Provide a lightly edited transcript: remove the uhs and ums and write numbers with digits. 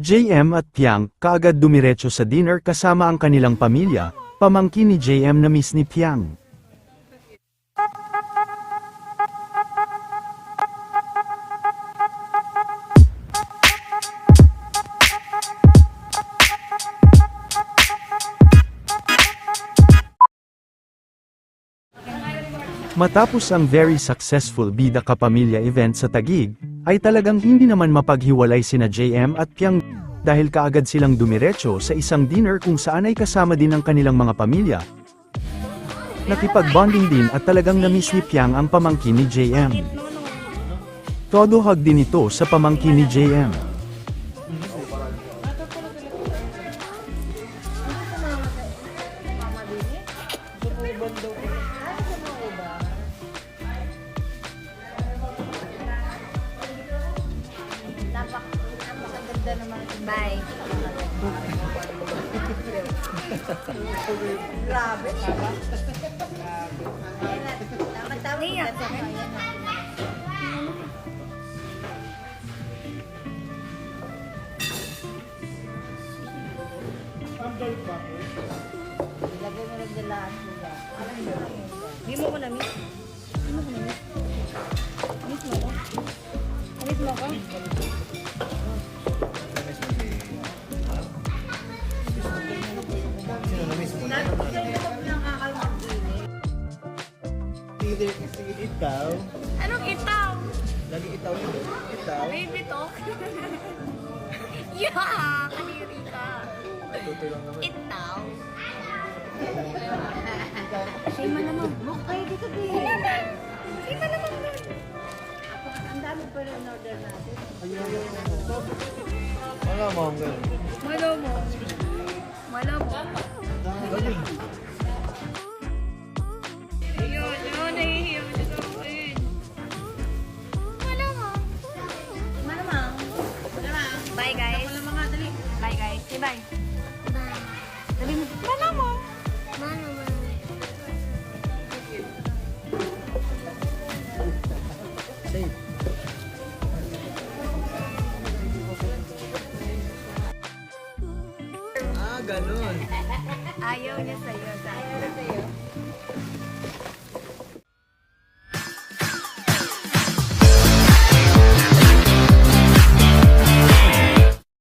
JM at Piang, kaagad dumiretso sa dinner kasama ang kanilang pamilya, pamangkin ni JM na miss ni Piang. Matapos ang very successful Bida Kapamilya event sa Taguig, ay talagang hindi naman mapaghiwalay sina JM at Piang dahil kaagad silang dumiretso sa isang dinner kung saan ay kasama din ang kanilang mga pamilya. Nakipag-bonding din at talagang na-miss ni Piang ang pamangkin ni JM. Todo hug din ito sa pamangkin ni JM. Napakaganda naman. Bye. Grabe. Tama-tama. Lagay mo lang dala at luya. Hindi mo ko na-miss. Hindi mo ko na-miss. Miss mo ko? Miss mo ko? Sige, itaw. Anong itaw? Lagi itaw yun. Itaw. Baby talk. Yeah! Kaniri ka. Tutoy lang naman. Itaw. Shema naman. Okay, dito din. Shema naman nun. Ang dami pa rin order natin. Wala mo ang gano'n. Malo mo. Malo mo. Ayun, nahihiyaw siya sa akin. Malamang. Malamang. Bye guys. Bye guys. Say bye. Bye. Sabi mo, malamang. Malamang. Safe. Ganun. Ayaw niya sa'yo. Ayaw niya sa'yo.